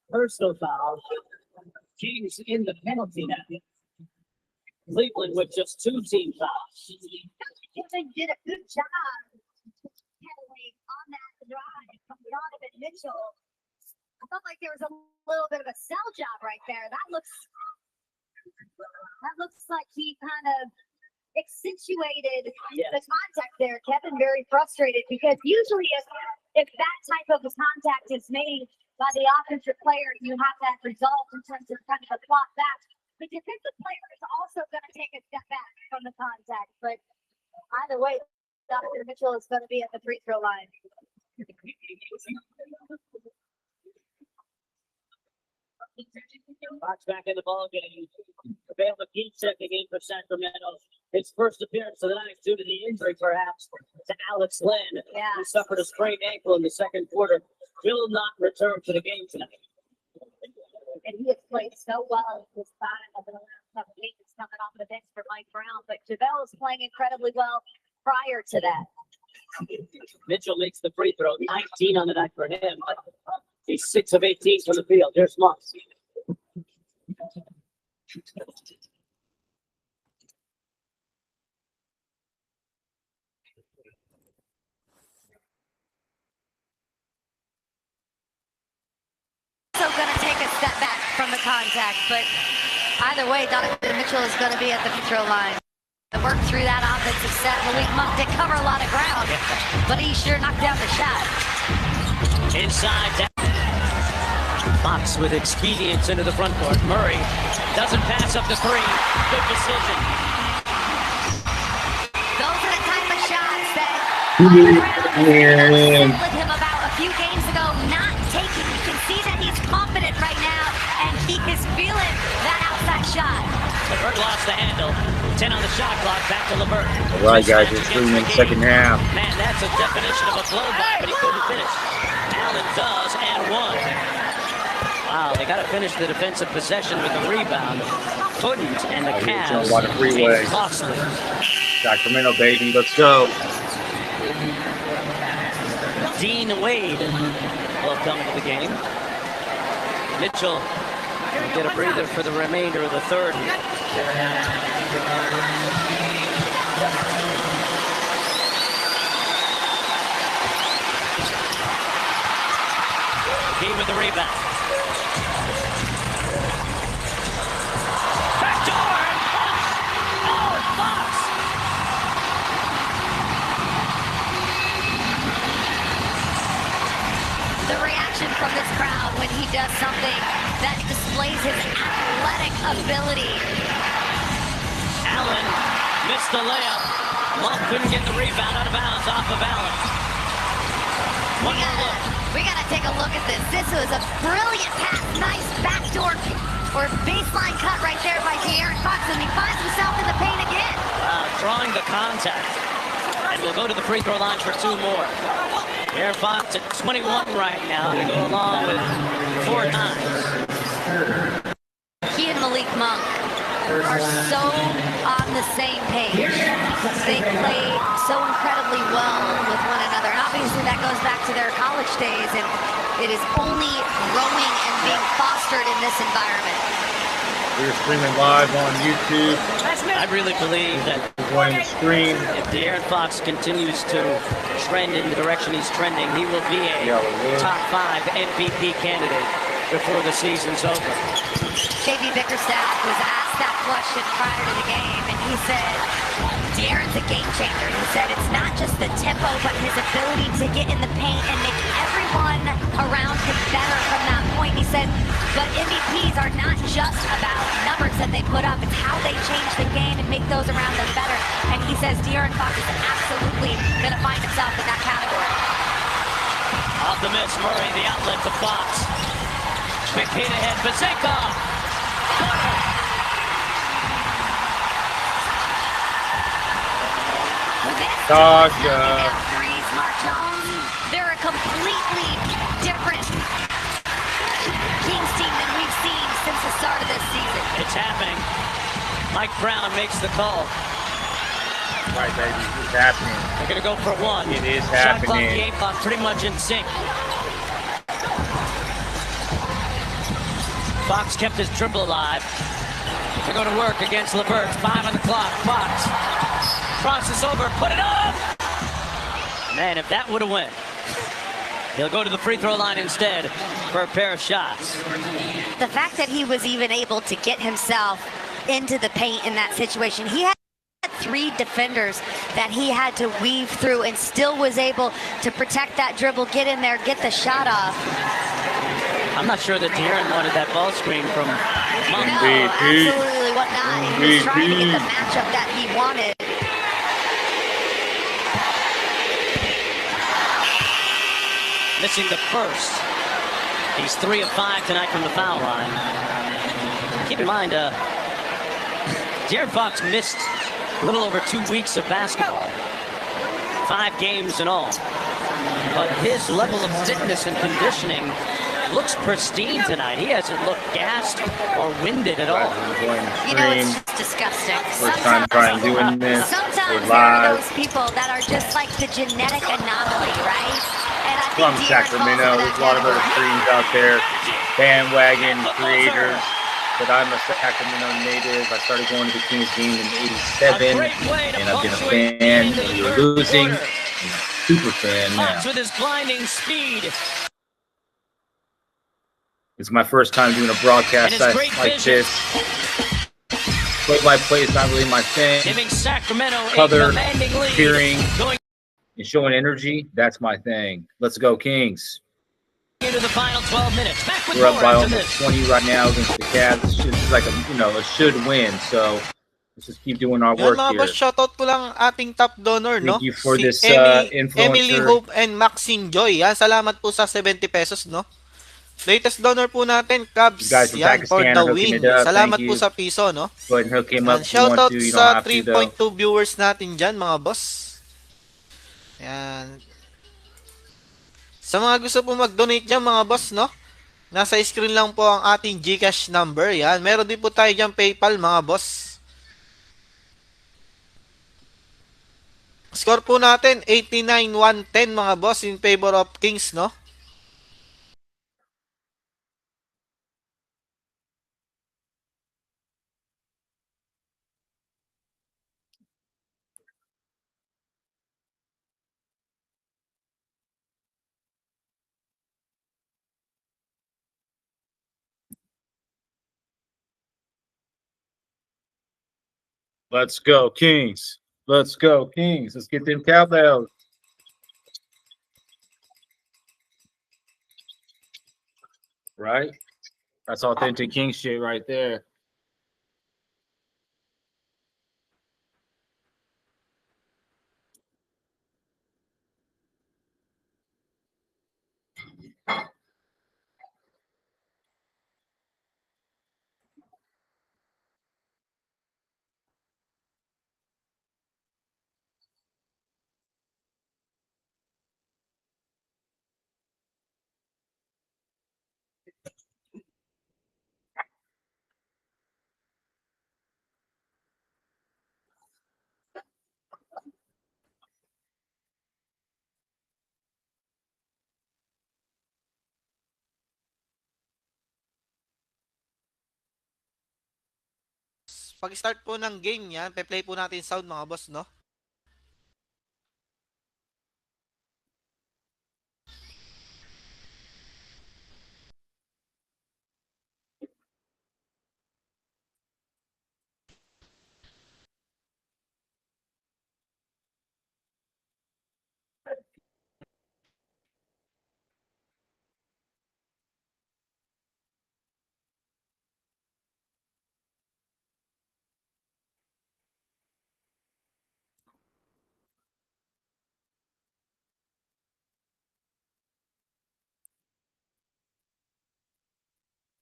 personal foul. Kings in the penalty net. Cleveland with just 2 team fouls. They did a good job handling on that drive from Donovan Mitchell. I felt like there was a little bit of a sell job right there. That looks like he kind of accentuated the contact there. Kevin very frustrated because usually if that type of a contact is made by the offensive player, you have that result in terms of kind of a clock back. The defensive player is also going to take a step back from the contact, but either way, Dr. Mitchell is going to be at the free throw line. Fox back in the ball game. Available keeps it the game for Sacramento. His first appearance of the night due to the injury, perhaps, to Alex Lynn, who suffered a sprained ankle in the second quarter. Will not return to the game tonight. And he has played so well in this bottom of the last couple of games coming off the bench for Mike Brown. But JaVale is playing incredibly well prior to that. Mitchell makes the free throw, 19 on the night for him. He's 6 of 18 from the field. There's Moss. Also going to take a step back from the contact, but either way, Donovan Mitchell is going to be at the free throw line. Work through that offensive set. Malik Monk did cover a lot of ground, but he sure knocked down the shot. Inside. Fox with expedience into the front court. Murray doesn't pass up the 3. Good decision. Those are the type of shots that said with him about a few games ago, not taking. You can see that he's confident right now, and he is feeling that outside shot. LeVert lost the handle. 10 on the shot clock. Back to LeVert. All right, guys, we're 3 minutes second half. Man, that's a definition of a blow by, but he couldn't finish. Allen does and 1. Wow, they got to finish the defensive possession with the rebound. Couldn't, and the Cavs. A lot of freeway. Costly. Sacramento, baby, let's go. Dean Wade will come into the game. Mitchell will get a breather for the remainder of the third. He with the rebound. From this crowd when he does something that displays his athletic ability. Allen missed the layup. Monk couldn't get the rebound out of bounds off of Allen. We gotta take a look at this. This was a brilliant pass, nice backdoor or baseline cut right there by De'Aaron Fox, and he finds himself in the paint again. Drawing the contact. And we'll go to the free throw line for 2 more. De'Aaron Fox at 21 right now to go along with 4 times. He and Malik Monk are so on the same page. They play so incredibly well with one another. And obviously that goes back to their college days, and it is only growing and being fostered in this environment. We're streaming live on YouTube. I really believe that Join the stream. If De'Aaron Fox continues to trend in the direction he's trending, he will be a top 5 MVP candidate before the season's over. J.B. Bickerstaff was asked that question prior to the game, and he said, De'Aaron's a game changer. He said it's not just the tempo, but his ability to get in the paint and make everyone around him better from that point. He said, but MVPs are not just about numbers that they put up. It's how they change the game and make those around them better. And he says De'Aaron Fox is absolutely going to find himself in that category. Off the miss, Murray, the outlet to Fox. Big hit ahead, Bazekov. They're a completely different Kings team than we've seen since the start of this season. It's happening. Mike Brown makes the call. Right, baby, it's happening. They're going to go for 1. It is happening. Shot clock, happening. game clock pretty much in sync. Fox kept his dribble alive. To go to work against LeVert. 5 on the clock. Fox crosses over, put it up! Man, if that would have went, he'll go to the free throw line instead for a pair of shots. The fact that he was even able to get himself into the paint in that situation, he had 3 defenders that he had to weave through and still was able to protect that dribble, get in there, get the shot off. I'm not sure that De'Aaron wanted that ball screen from Monk. No, absolutely what not. He was trying to get the matchup that he wanted. Missing the first. He's 3 of 5 tonight from the foul line. Keep in mind, De'Aaron Fox missed a little over 2 weeks of basketball. 5 games in all. But his level of fitness and conditioning looks pristine tonight. He hasn't looked gassed or winded at all. You know, it's just disgusting. First time trying doing this. Sometimes there are those people that are just like the genetic anomaly, right? And I think From Sacramento, there's a lot of other streams out there, bandwagon creators. But I'm a Sacramento native. I started going to the Kings game in '87, and I've been a fan. And we were losing. I'm a super fan now. With his blinding speed. It's my first time doing a broadcast like this. Play-by-play is not really my thing. Giving Sacramento Color, cheering, and showing energy, that's my thing. Let's go, Kings. Into the final 12 minutes. Back with We're up by almost this. 20 right now against the CAVS. It's like a should win. So let's just keep doing our work mga here. boss, shoutout ko lang ating top donor, no? Thank you for si this influencer. Emily Hope and Maxine Joy. Yan, salamat po sa 70 pesos, no? Latest donor po natin, CAVS. Guys from Yan, for Pakistan the are hooking win. it up. Salamat Thank po you. sa piso, no? Go ahead and hook him up if you want Shoutout to. You sa don't have to, though. 3.2 viewers natin dyan, mga boss. Yan. Sa mga gusto po mag-donate dyan, mga boss, no? Nasa screen lang po ang ating GCash number. Yan. Meron din po tayo dyan PayPal, mga boss. Score po natin, 89-110, mga boss, in favor of Kings, no? Let's go, Kings. Let's go, Kings. Let's get them cowbells. Right? That's authentic King shit right there. Pag-start po ng game yan, pe-play po natin sound, mga boss, no?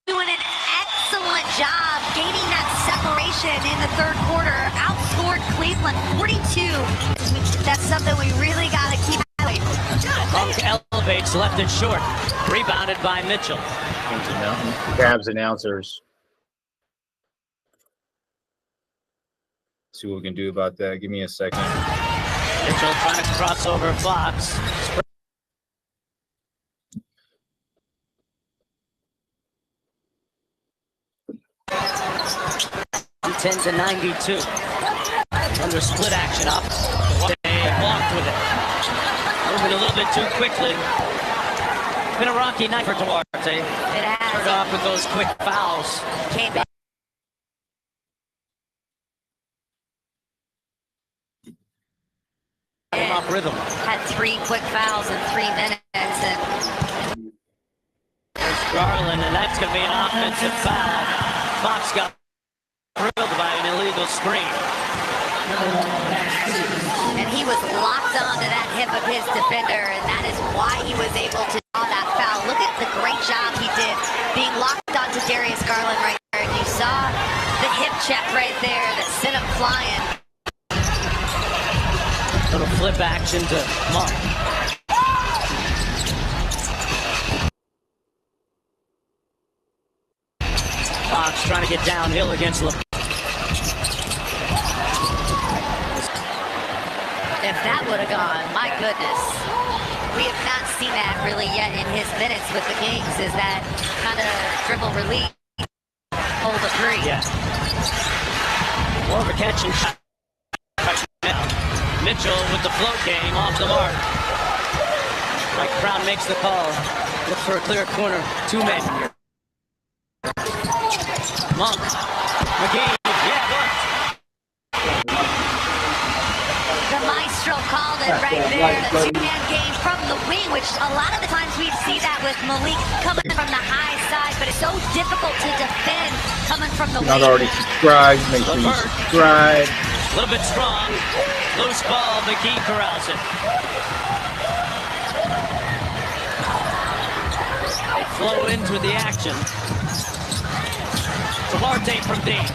Doing an excellent job gaining that separation in the third quarter. Outscored Cleveland 42. That's something we really got to keep doing. Monk elevates, left it short. Rebounded by Mitchell. CAVS announcers. See what we can do about that. Give me a second. Mitchell trying to cross over Fox. 110-92. Under split action up. They walked with it. Moving a little bit too quickly. Been a rocky night for Duarte. It has. Turned off with those quick fouls. Came back. Off rhythm. Had 3 quick fouls in 3 minutes. And there's Garland, and that's going to be an offensive foul. Fox got drilled by an illegal screen. And he was locked onto that hip of his defender, and that is why he was able to draw that foul. Look at the great job he did being locked onto Darius Garland right there. And you saw the hip check right there that sent him flying. Little flip action to Monk. Fox trying to get downhill against LeBron. If that would have gone, my goodness. We have not seen that really yet in his minutes with the Kings, is that kind of dribble release, hold a three. Yeah. More of a catch and shot. Mitchell with the float game off the mark. Mike Brown makes the call. Look for a clear corner. 2 men. Monk. McGee. Yeah, look. The maestro called it right there. The 2-man game from the wing, which a lot of the times we see that with Malik coming from the high side, but it's so difficult to defend coming from the wing. Not already subscribed, make sure you subscribe. A little bit strong. Loose ball, McGee corrals it. They flow into the action. Duarte from deep.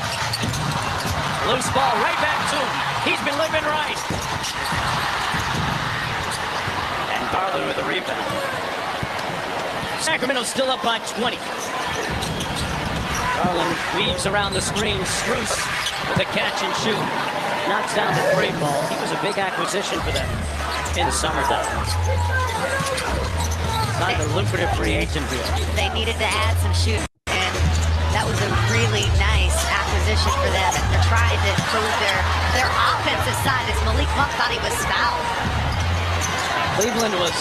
Loose ball right back to him. He's been living right. And Garland with a rebound. Sacramento still up by 20. Garland weaves around the screen. Struce with a catch and shoot. Knocks down the 3 ball. He was a big acquisition for them in summertime. Not a lucrative free agent deal. They needed to add some shooting, and that was a really nice acquisition for them. And they're trying to improve their offensive side as Malik Monk thought he was fouled. Cleveland was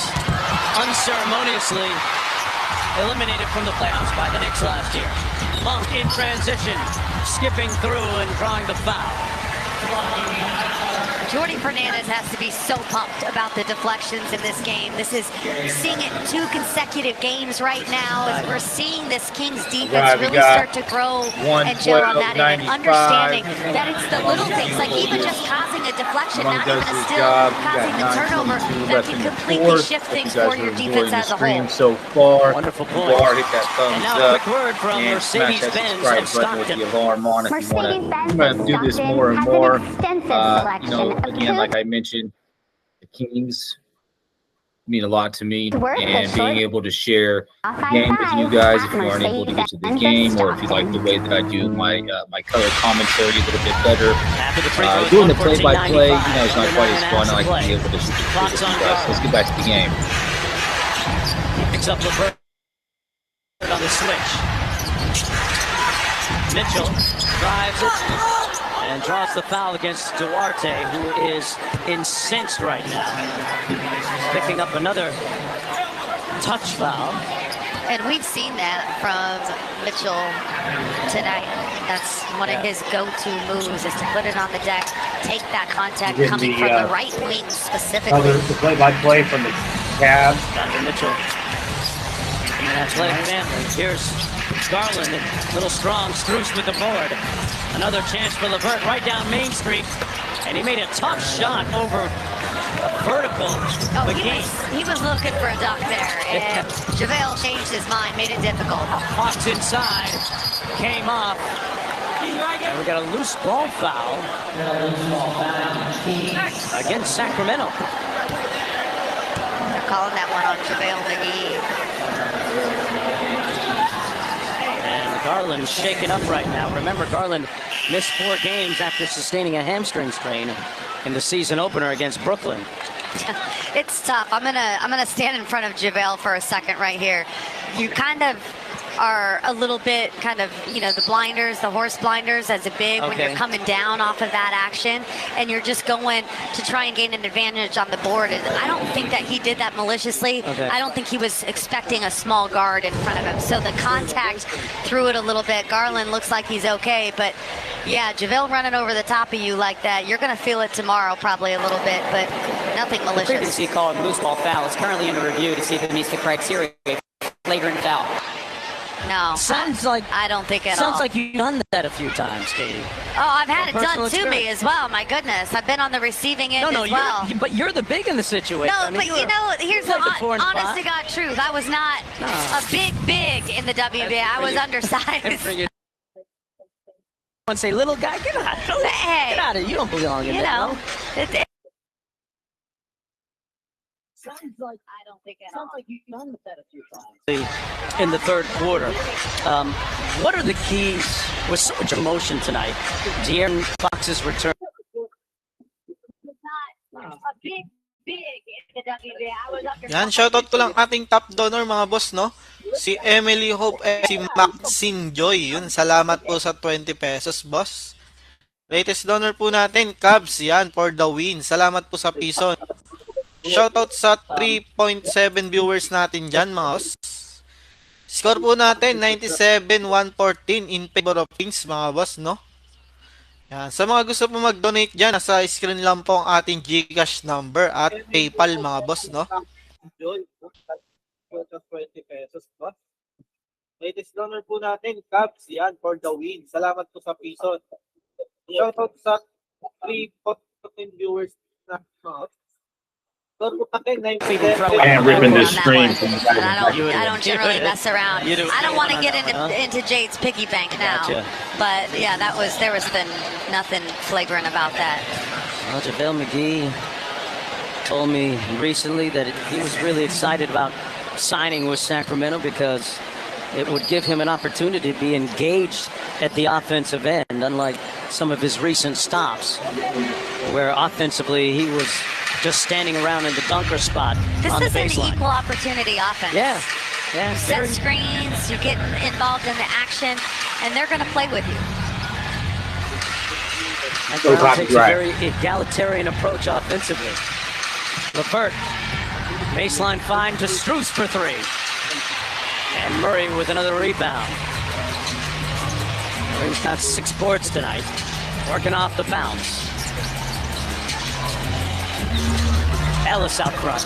unceremoniously eliminated from the playoffs by the Knicks last year. Monk in transition, skipping through and drawing the foul. Jordy Fernandez has to be so pumped about the deflections in this game. This is seeing it 2 consecutive games right now as we're seeing this Kings defense really start to grow and gel on that end, and understanding that it's the little things, like even just causing a deflection, not even a steal, causing the turnover, that can completely shift things for your defense as a whole. So far, wonderful point. Hit that thumbs and now a quick word from Mercedes-Benz of Stockton. The alarm on if you want to do this more and more. You know, again, like I mentioned, the Kings mean a lot to me, and being able to share the game with you guys if you aren't able to get to the game, or if you like the way that I do my my color commentary a little bit better. Doing the play-by-play, you know, it's not quite as fun. I like to be able to shoot the with you guys. Let's get back to the game. Picks up LeVert on the switch. Mitchell drives it and draws the foul against Duarte, who is incensed right now. Picking up another touch foul. And we've seen that from Mitchell tonight. That's one of his go-to moves, is to put it on the deck, take that contact coming from the right wing specifically. The play-by-play from the CAVS. Dr. Mitchell. And athletic family. Here's Garland, a little strong. Struce with the board. Another chance for LeVert right down Main Street. And he made a tough shot over a vertical. Oh, he was looking for a dunk there. And JaVale changed his mind, made it difficult. Hawks inside. Came off. And we got a loose ball foul against Sacramento. They're calling that one on JaVale McGee. Garland shaken up right now. Remember, Garland missed 4 games after sustaining a hamstring strain in the season opener against Brooklyn. It's tough. I'm gonna stand in front of JaVale for a second right here. You kind of are a little bit kind of, you know, the blinders, the horse blinders as a big when you're coming down off of that action and you're just going to try and gain an advantage on the board. And I don't think that he did that maliciously. I don't think he was expecting a small guard in front of him. So the contact threw it a little bit. Garland looks like he's okay, but yeah, JaVale running over the top of you like that, you're going to feel it tomorrow probably a little bit, but nothing malicious. Previously called loose ball foul. It's currently under review to see if it meets the criteria. Flagrant foul. No. Sounds like I don't think at all. Sounds like you've done that a few times, Katie. Oh, I've had it done to me as well. My goodness, I've been on the receiving end as well. But you're the big in the situation. No, but you know, here's the honest to God truth. I was not a big in the WBA. I was undersized. And say, little guy, get out. Hey, get out of it. You don't belong in there. No? Sounds like I don't think at sounds all. like you've done that a few times. In the third quarter, what are the keys with so much emotion tonight? De'Aaron Fox's return. Yan, shoutout ko lang ating top donor mga boss, no? Si Emily Hope at si Maxine Joy. Yun, salamat po sa 20 pesos, boss. Latest donor po natin, CAVS, yan, for the win. Salamat po sa piso. Shoutout sa 3.7 viewers natin dyan, mga boss. Score po natin, 97-114 in favor of Kings, mga boss, no? Yan. Sa mga gusto po mag-donate dyan, nasa screen lang po ang ating GCash number at PayPal, mga boss, no? 20 pesos ba? Latest donor po natin, CAVS, yan, for the win. Salamat po sa piso. Shoutout sa 3.14 viewers na And ripping this screen. I don't generally mess around. I don't want to get into Jade's piggy bank now. But yeah, there was nothing flagrant about that. Well, JaVale McGee told me recently that he was really excited about signing with Sacramento because it would give him an opportunity to be engaged at the offensive end, unlike some of his recent stops, where offensively he was just standing around in the dunker spot this on the baseline. This is an equal opportunity offense. Yeah. Set screens, you get involved in the action, and they're going to play with you. Brown takes a very egalitarian approach offensively. LeVert, baseline find to Strus for three. And Murray with another rebound. Murray's got 6 boards tonight, working off the bounce. Ellis out front.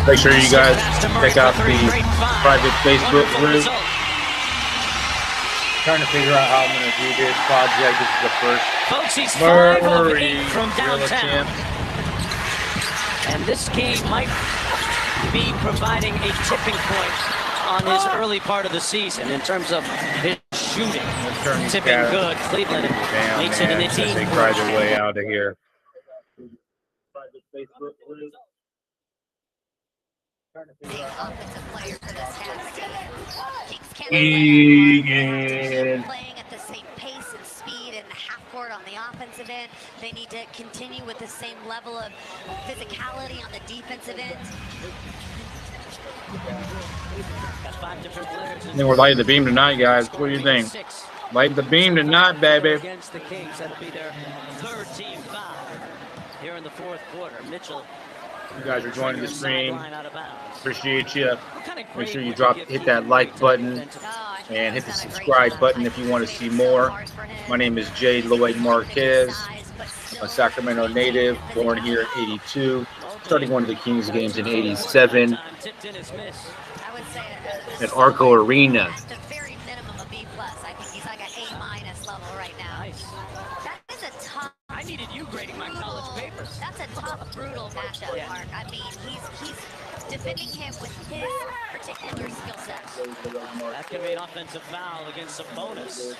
Make sure you guys check out the private Facebook group. Trying to figure out how I'm going to do this project. This is the first Folks, he's 5 of 8 from Gorilla downtown. Champ. And this game might be providing a tipping point on his early part of the season in terms of his shooting. Tipping good. Cleveland makes it in the team. They cried their way out of here. Playing at the same pace and speed in the half court on the offensive end. They need to continue with the same level of physicality on the defensive end. I think we're lighting the beam tonight, guys. What do you think? Light the beam tonight, baby. Against the Kings, that'll be their third team foul here in the fourth quarter. Mitchell. You guys are joining the stream. Appreciate you. Make sure you hit that like button and hit the subscribe button if you want to see more. My name is Jay Lloyd Marquez. I'm a Sacramento native, born here in '82. Starting one of the Kings games in '87 at Arco Arena. At the very minimum, a B+. I think he's like an A- level right now. That is a tough. I needed you grading my college papers. That's a tough, brutal matchup, Mark. I mean, he's defending him with his particular skill set. That could be an offensive foul against Sabonis.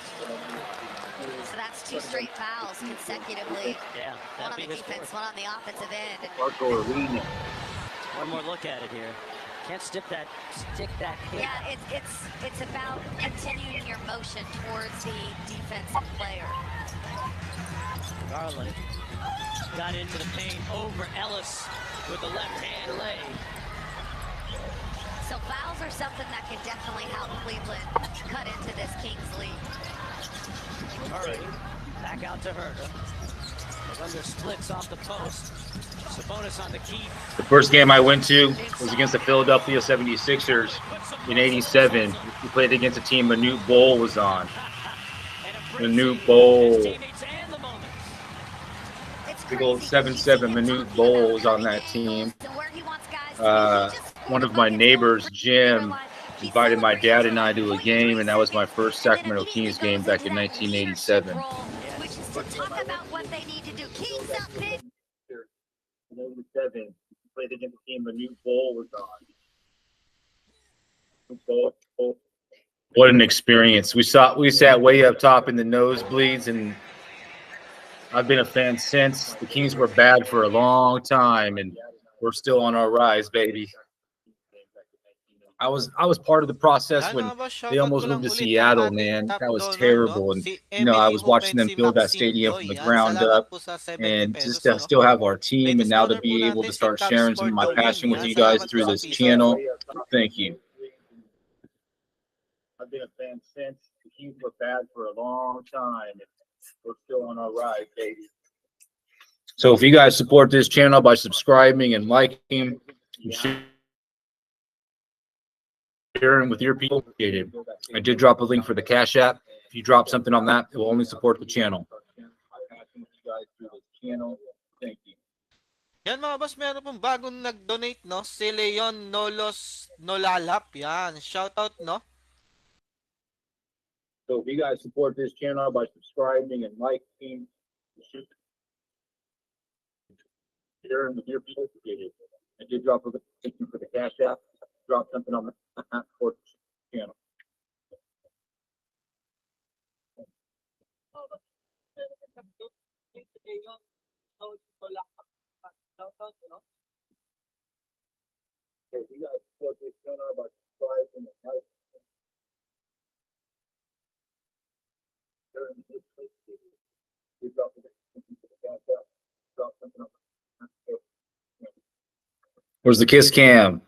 So that's 2 straight fouls consecutively. Yeah, one on the defense, one on the offensive end. Arco Arena. One more look at it here. Can't stick that hit. Yeah, it's about continuing your motion towards the defensive player. Garland got into the paint over Ellis with the left hand lay. So fouls are something that can definitely help Cleveland cut into this Kings lead. Murray back out to Herder. Thunder splits off the post. Sabonis on the key. The first game I went to was against the Philadelphia 76ers in '87. We played against a team Manute Bol was on. Manute Bol. Big old 7'7" Manute Bol was on that team. One of my neighbors, Jim, invited my dad and I to a game, and that was my first Sacramento Kings game back in 1987. Which is to talk about what they need to do. Kings up big. In '87, played against a team Manute Bol was on. What an experience! We sat way up top in the nosebleeds, and I've been a fan since. The Kings were bad for a long time, and we're still on our rise, baby. I was part of the process when they almost moved to Seattle, man. That was terrible. And, you know, I was watching them build that stadium from the ground up, and just to still have our team, and now to be able to start sharing some of my passion with you guys through this channel. Thank you. I've been a fan since. The Kings were bad for a long time, and we're still on our ride, baby. So if you guys support this channel by subscribing and liking and sharing with your people, I did drop a link for the Cash App. If you drop something on that, it will only support the channel. Thank you. Yan mga boss, meron pong bagong nag-donate, no? Si Leon Nolalap. Yan, shoutout, no? So if you guys support this channel by subscribing and liking, sharing with your people, I did drop a link for the Cash App. Drop something on the sports channel. Okay, you guys support this channel by subscribing and liking. Where's the kiss cam?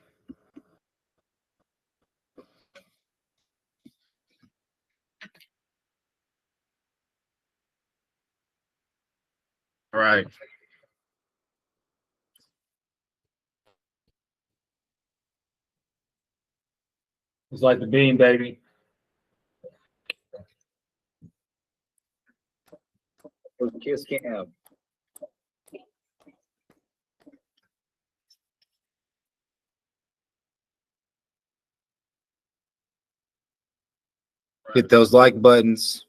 All right. It's like the bean, baby. Where's the kiss cam? Hit those like buttons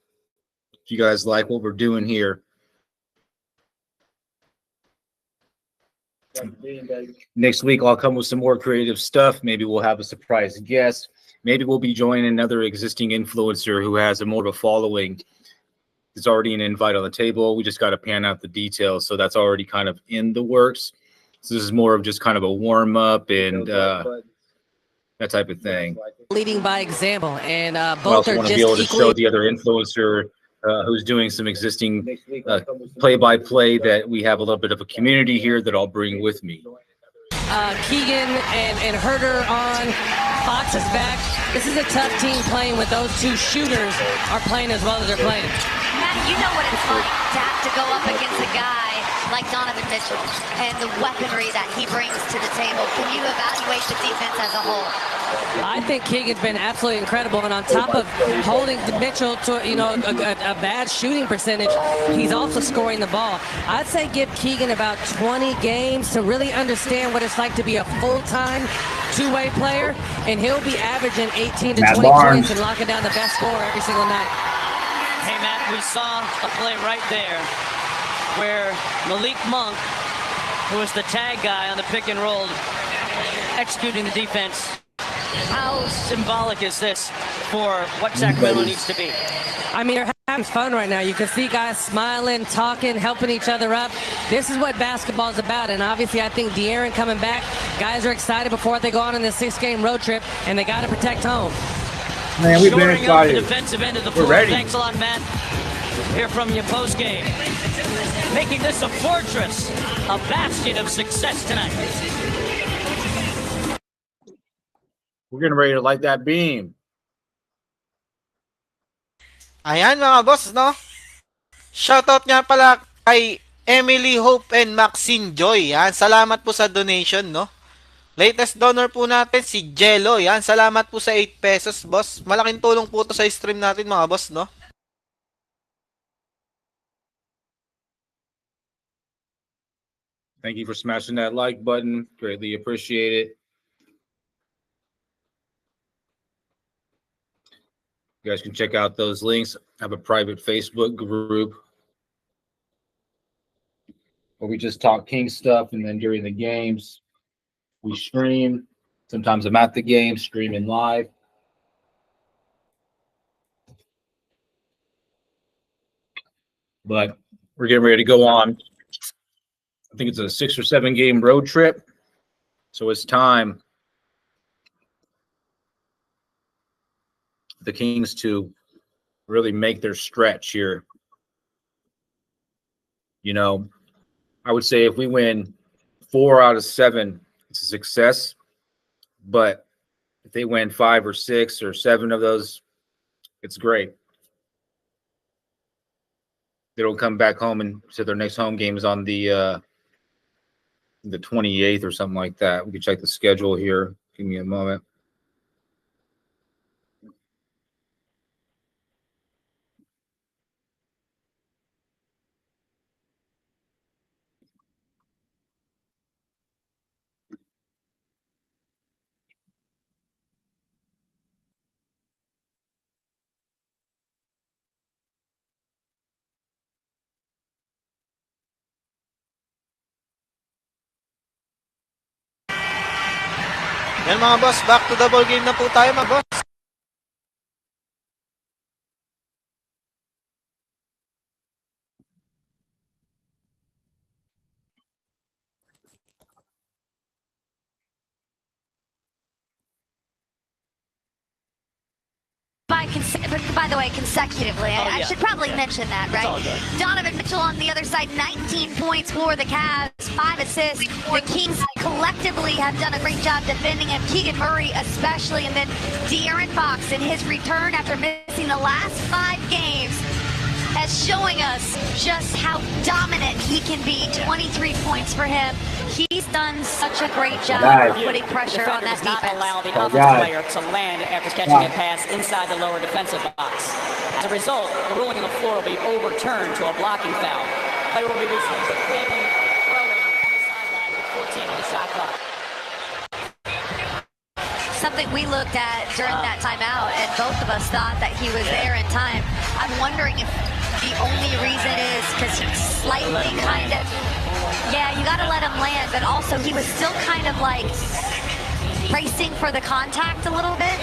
if you guys like what we're doing here. Next week, I'll come with some more creative stuff. Maybe we'll have a surprise guest. Maybe we'll be joining another existing influencer who has a more of a following. There's already an invite on the table. We just got to pan out the details. So that's already kind of in the works. So this is more of just kind of a warm up and that type of thing. Leading by example, and both are just to be able to show the other influencer who's doing some existing play-by-play that we have a little bit of a community here that I'll bring with me. Keegan and Herder on. Fox is back. This is a tough team playing with those two shooters are playing as well as they're playing. Matt, you know what it's like to have to go up against a guy like Donovan Mitchell and the weaponry that he brings to the table. Can you evaluate the defense as a whole? I think Keegan's been absolutely incredible, and on top of holding Mitchell to a bad shooting percentage, he's also scoring the ball. I'd say give Keegan about 20 games to really understand what it's like to be a full-time two-way player, and he'll be averaging 18 to 20 points and locking down the best scorer every single night. Hey, Matt, we saw a play right there where Malik Monk, who was the tag guy on the pick and roll, executing the defense. How symbolic is this for what Sacramento needs to be? I mean, they're having fun right now. You can see guys smiling, talking, helping each other up. This is what basketball is about, and obviously I think De'Aaron coming back, guys are excited before they go on in this 6-game road trip, and they got to protect home. Man, we've been excited. The defensive end of the floor. We're ready. Thanks a lot, Matt. Hear from you post-game. Making this a fortress, a bastion of success tonight. We're getting ready to light that beam. Ayan mga boss, no? Shoutout nga pala kay Emily Hope and Maxine Joy. Yan, salamat po sa donation, no? Latest donor po natin si Jello. Yan, salamat po sa 8 pesos, boss. Malaking tulong po to sa stream natin mga boss, no? Thank you for smashing that like button. Greatly appreciate it. You guys can check out those links. I have a private Facebook group where we just talk King stuff, and then during the games, we stream. Sometimes I'm at the game, streaming live. But we're getting ready to go on. I think it's a 6 or 7 game road trip. So it's time for the Kings to really make their stretch here. You know, I would say if we win 4 out of 7, it's a success. But if they win 5 or 6 or 7 of those, it's great. They don't come back home and so their next home game is on the 28th or something like that. We can check the schedule here. Give me a moment. Yan mga boss, back to the ball game na po tayo mga boss. By the way, consecutively. I should probably mention that, right? Donovan Mitchell on the other side, 19 points for the Cavs, 5 assists. The Kings collectively have done a great job defending him. Keegan Murray especially, and then De'Aaron Fox in his return after missing the last 5 games as showing us just how dominant he can be. 23 points for him. He's done such a great job of putting pressure on that defense. Allow the offensive player to land after catching a pass inside the lower defensive box. As a result, the ruling on the floor will be overturned to a blocking foul. Player will be released. Throwing on the sideline with 14 on the shot clock. Something we looked at during that timeout, and both of us thought that he was there in time. I'm wondering if the only reason is because he's slightly kind of... Yeah, you got to let him land, but also he was still kind of like racing for the contact a little bit.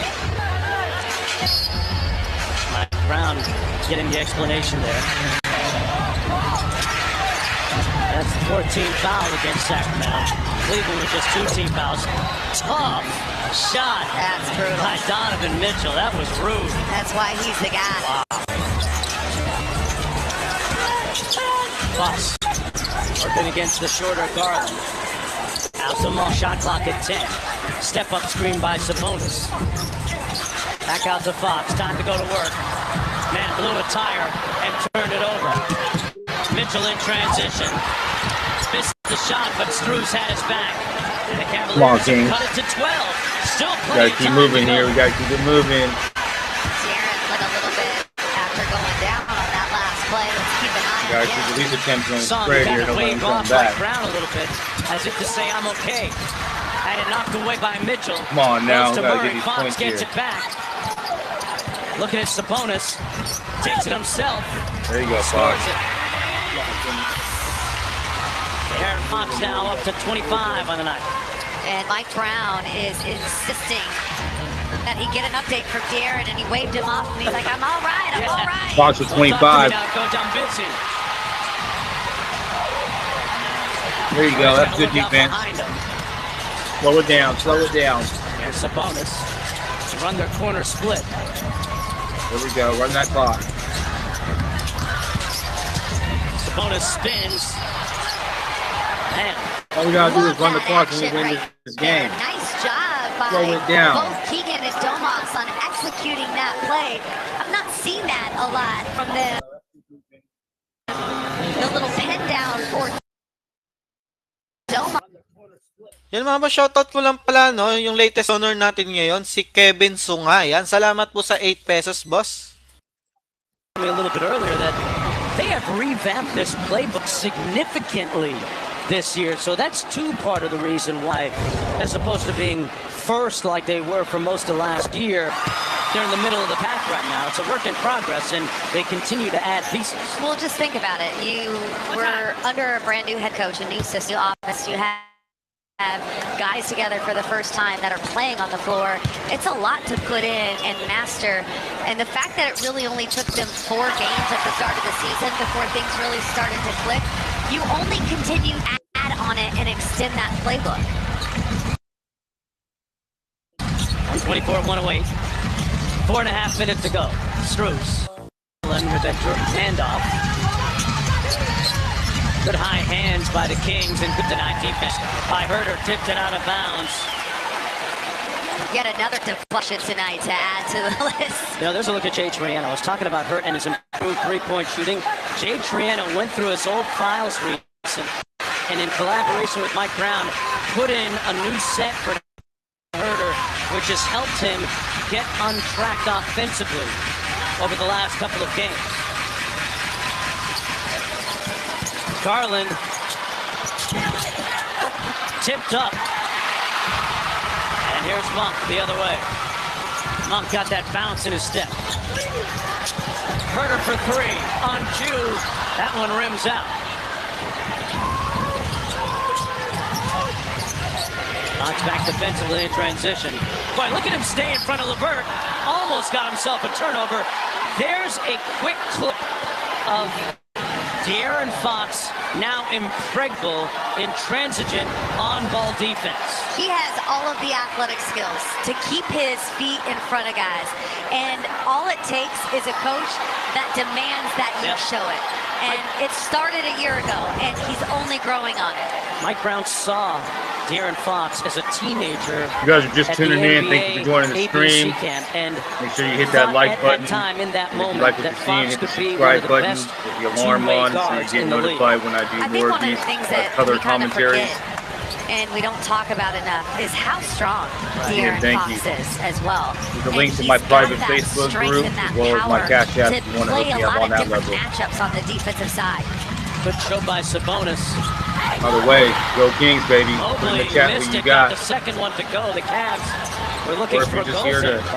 Mike Brown getting the explanation there. That's 14 fouls against Sacramento. Cleveland with just 2 team fouls. Tough shot. That's brutal. By Donovan Mitchell. That was rude. That's why he's the guy. Wow. Fox working against the shorter Garland. Alcemont shot clock at 10. Step up screen by Sabonis. Back out to Fox. Time to go to work. Man blew a tire and turned it over. Mitchell in transition. Missed the shot, but Strus had his back. The Cavaliers cut it to 12. Still playing. Gotta keep moving here. We gotta keep it moving. De'Aaron went a little bit after going down on that last play. Let's keep an eye on Gotta him. keep at least attempting on Son spread kind here. of Don't let him waved come off back. Mike Brown a little bit, as if to say, I'm okay. Had it knocked away by Mitchell. Come on now, Goes to gotta Murray. get these Fox points gets here. it back. Looking at Sabonis. Takes it himself. There you go, Scores Fox. it. Aaron Fox now up to 25 on the night. And Mike Brown is insisting that he get an update from De'Aaron, and he waved him off, and he's like, I'm all right, I'm all right. Fox with 25. Go down busy. There you go. That's good defense. Slow it down. Slow it down. And Sabonis to run their corner split. There we go. Run that clock. Sabonis spins. Man, All we gotta do is run the clock and we Action win right this there. game. Nice job by slow it down. both Keegan and Domas on executing that play. I've not seen that a lot from them. The little pin down for Domas. Yan mga boss, shoutout ko lang pala, no, yung latest donor natin ngayon, si Kevin Sunga. Yan, salamat po sa 8 pesos, boss. A little bit earlier that they have revamped this playbook significantly this year, so that's part of the reason why, as opposed to being first like they were for most of last year, they're in the middle of the pack right now. It's a work in progress, and they continue to add pieces. Well, just think about it. You were under a brand new head coach, a new system, new offense. You have guys together for the first time that are playing on the floor. It's a lot to put in and master. And the fact that it really only took them 4 games at the start of the season before things really started to click, you only continue to add on it and extend that playbook. 124, 108. 4.5 minutes to go. Struz. With that handoff. Good high hands by the Kings and good denied defense by Herter. Tipped it out of bounds. Yet another deflection tonight to add to the list. You know, there's a look at Jay Triano. I was talking about Hurt and his improved three-point shooting. Jay Triano went through his old files recently, and in collaboration with Mike Brown, put in a new set for Herter, which has helped him get untracked offensively over the last couple of games. Garland tipped up. And here's Monk the other way. Monk got that bounce in his step. Herter for 3 on Jew. That one rims out. Knocks back defensively in transition. Boy, look at him stay in front of LeVert. Almost got himself a turnover. There's a quick clip of De'Aaron Fox, now impregnable, intransigent on-ball defense. He has all of the athletic skills to keep his feet in front of guys. And all it takes is a coach that demands that you show it. And it started a year ago, and he's only growing on it. Mike Brown saw De'Aaron Fox as a teenager. You guys are just tuning in. Thank you for joining the stream. And make sure you hit that like button. Time in that moment, like what you're seeing, hit the subscribe button, hit the alarm on, so you get notified when I do more of these color commentaries. And we don't talk about enough is how strong De'Aaron Fox is as well. There's a link to my private Facebook group as well as my Cash App if you want to hook me up on that level. Matchups on the defensive side. Good show by Sabonis. By the way, go Kings, baby. Put in the chat what you got. The second one to go. The Cavs. We're looking for a goal. Or if you're just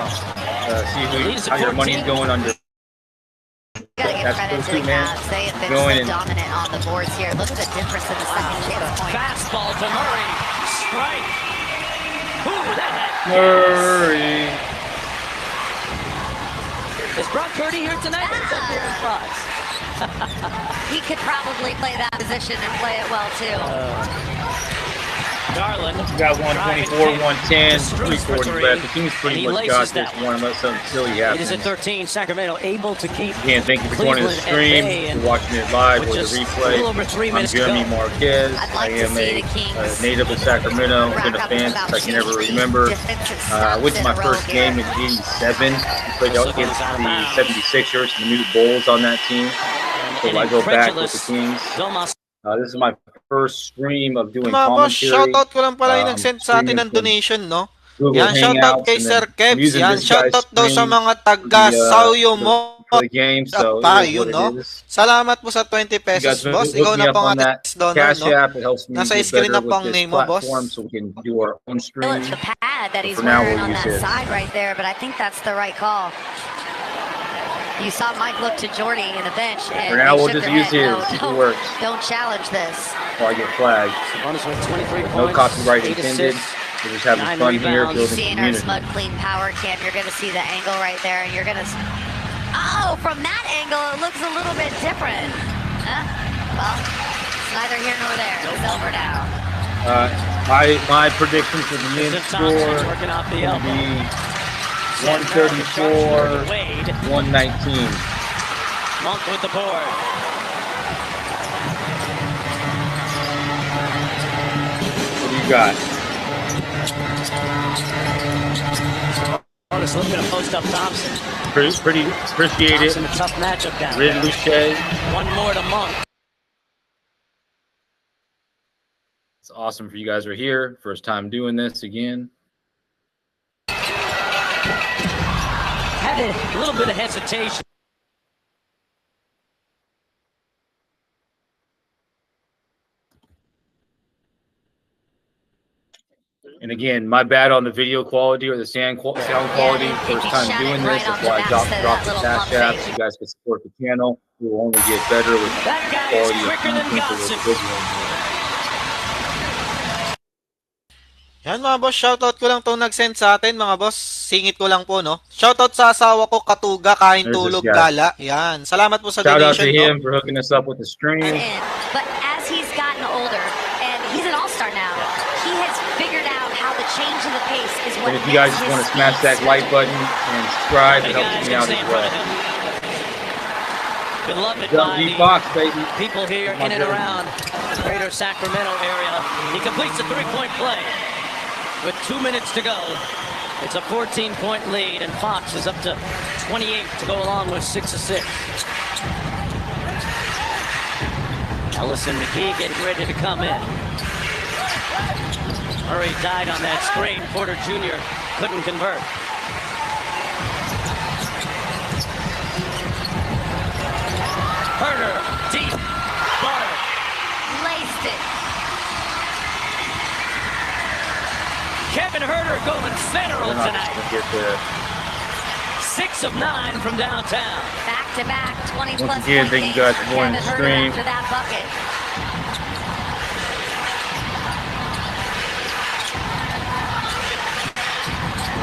here to see how your money's going under. Gotta give credit to the Cavs. They have been so dominant on the boards here. Look at the difference in the second chance point. Fastball to Murray. Strike. Ooh, that Murray. Is Brock Purdy here tonight? He could probably play that position and play it well too. Garland. Got 124, 110, 340 left. The Kings pretty much got this one unless something silly happens. It is at 13. Sacramento able to keep. Again, thank you for joining the stream, for watching it live or the replay. I'm Jeremy Marquez. I am a native of Sacramento. I've been a fan since I can ever remember. I went to my first game in '87. I played out against the 76ers, the new Bulls on that team. So I go back with the Kings. This is my first stream of doing commentary. Shoutout ko lang pala yung nag-send sa atin ng donation, no? Yan, shoutout kay Sir Kevs. Yan, shoutout daw sa mga taga-Sauyo mo. Tayo, no? Salamat po sa 20 pesos, boss. Ikaw na pong ating donor, no? Nasa screen na pong name mo, boss. So we can do our own stream. It's the pad that he's wearing on that side right there, but I think that's the right call. You saw Mike look to Jordy in the bench. And for now, we'll just use his. It works. Don't challenge this. Before I get flagged. No copyright intended. We're just having fun here, building community. Our Smug Clean Power Cam, you're going to see the angle right there, and you're going to... Oh, from that angle, it looks a little bit different. Huh? Well, it's neither here nor there. It's over now. My prediction for the men's score will be 134, 119. Monk with the board. What do you got? Otis looking to post up Thompson. Pretty appreciate it. Thompson, a tough matchup down Ridley there. Shea. One more to Monk. It's awesome for you guys are here. First time doing this again. Had a little bit of hesitation. And again, my bad on the video quality or the sound quality. First time doing this. That's why I dropped the Cash App so you guys can support the channel. We will only get better with That guy is quicker than gossip. Yan mga boss, shoutout ko lang itong nag-send sa atin mga boss. Singit ko lang po, no? Shoutout sa asawa ko, Katuga, kain tulog gala. Yan. Salamat po sa Shout out donation, to him no? for hooking us up with the stream. But as he's gotten older, and he's an all-star now, he has figured out how the change in the pace is what And if you guys just want to smash that like button and subscribe, it helps me out as well. Beloved Young by D Fox, baby. people here in and around the greater Sacramento area. He completes a three-point play with 2 minutes to go. It's a 14-point lead, and Fox is up to 28 to go along with 6 assists. Ellison McGee getting ready to come in. Murray died on that screen. Porter Jr. couldn't convert. Herder, deep, Butter. laced it. Kevin Herder going federal tonight. 6 of 9 from downtown. Back-to-back 20-plus Once again, thank you guys for joining the stream. After that bucket.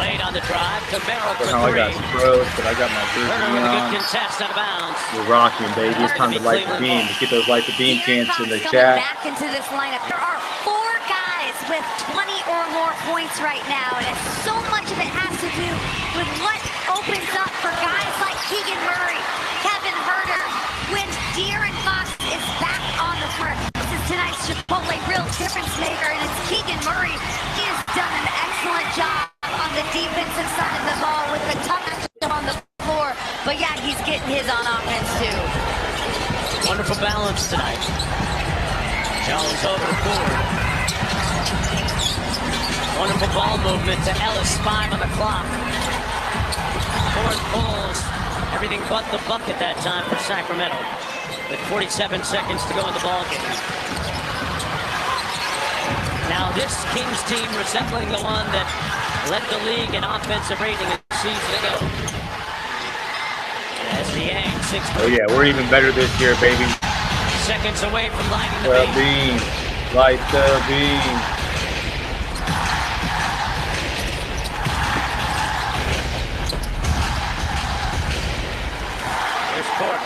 Late on the drive, Camaro for Now I got 3. some pros, but I got my Herder jersey with a good on. contest out of bounds. We're rocking, baby. It's time to light the beam. Let's get those light the beam chants in the chat. Back into this lineup. There are 4 guys with 20 or more points right now, and so much of it has to do with what opens up for guys like Keegan Murray, Kevin Herder, when De'Aaron Fox is back on the court. This is tonight's Chipotle real difference maker, and it's Keegan Murray. He has done an excellent job on the defensive side of the ball with the tough matchup on the floor, but yeah, he's getting his on offense too. Wonderful balance tonight. Jones over the board. Wonderful ball movement to Ellis. 5 on the clock. Fourth pulls. Everything but the bucket that time for Sacramento. With 47 seconds to go in the ball game. Now this Kings team resembling the one that led the league in offensive rating a season ago. As the Yang 6. Oh yeah, we're even better this year, baby. Seconds away from lighting The the beam. beam, light the beam. Here's Court.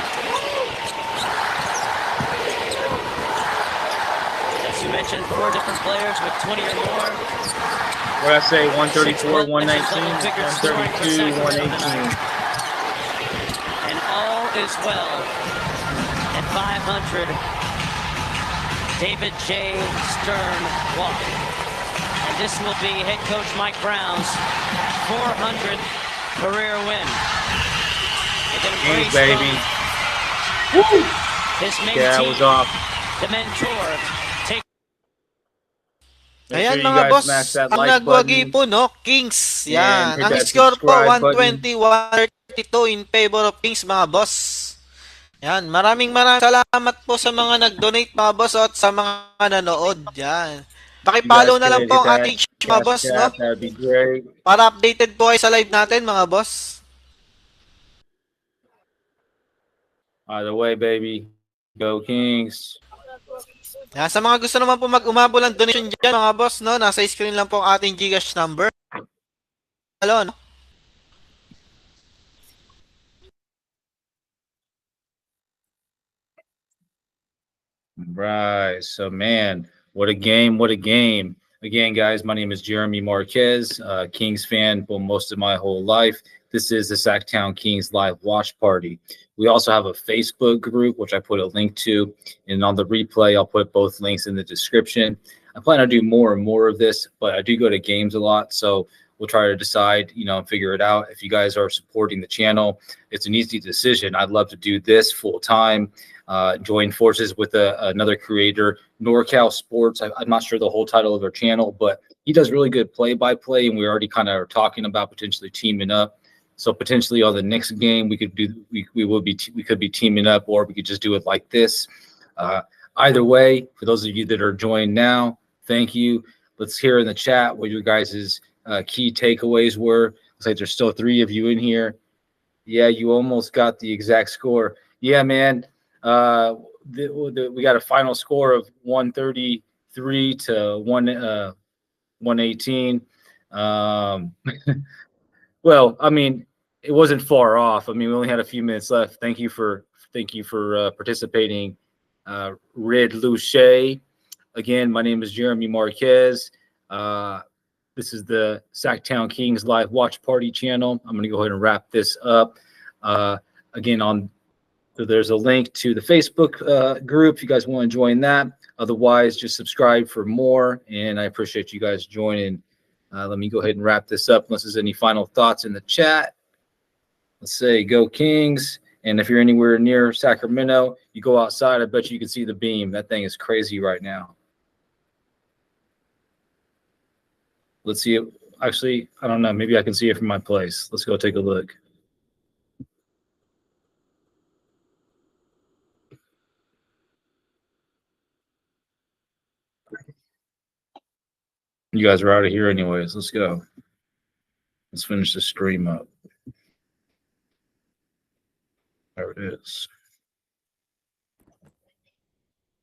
As you mentioned, 4 different players with 20 or more. What did I say? 134, 119, 132, 118. And all is well. At 500, David J. Stern walking. And this will be head coach Mike Brown's 400 career win. Kings, baby. Woo! This main Yeah, it team, was off. the mentor, take Make Ayan sure you mga guys boss, smash that ang like nagwagi button. po, no? Kings. And Yan. hit Ang that score po, subscribe 120-132 in favor of Kings, mga boss. Yan. Maraming salamat po sa mga nag-donate, mga boss, at sa mga nanood. Yan. Pakipollow na lang po ang ating mga boss, no? That'd be great. Para updated po kayo sa live natin, mga boss. Either way, baby. Go Kings. Yan. Sa mga gusto naman po mag-umabol ng donation dyan, mga boss, no? Nasa screen lang po ang ating Gcash number. Hello, no? Right. So, man, what a game. What a game. Again, guys, my name is Jeremy Marquez, Kings fan for most of my whole life. This is the Sacktown Kings live watch party. We also have a Facebook group, which I put a link to. And on the replay, I'll put both links in the description. I plan to do more and more of this, but I do go to games a lot. So we'll try to decide, and figure it out. If you guys are supporting the channel, it's an easy decision. I'd love to do this full time, join forces with another creator, NorCal Sports. I'm not sure the whole title of their channel, but he does really good play-by-play, and we already kind of are talking about potentially teaming up. So potentially on the next game, we could be teaming up, or we could just do it like this. Either way, for those of you that are joined now, thank you. Let's hear in the chat what your guys' key takeaways were. Looks like there's still 3 of you in here. Yeah, you almost got the exact score. Yeah, man. We got a final score of 133 to 118. Well, I mean, it wasn't far off. I mean, we only had a few minutes left. Thank you for participating, Red Luce. Again, my name is Jeremy Marquez. This is the Sacktown Kings live watch party channel. I'm going to go ahead and wrap this up. Again, there's a link to the Facebook group if you guys want to join that. Otherwise, just subscribe for more. And I appreciate you guys joining. Let me go ahead and wrap this up unless there's any final thoughts in the chat. Let's say go Kings. And if you're anywhere near Sacramento, you go outside, I bet you can see the beam. That thing is crazy right now. Let's see it. Actually, I don't know. Maybe I can see it from my place. Let's go take a look. You guys are out of here anyways. Let's go. Let's finish the stream up. There it is.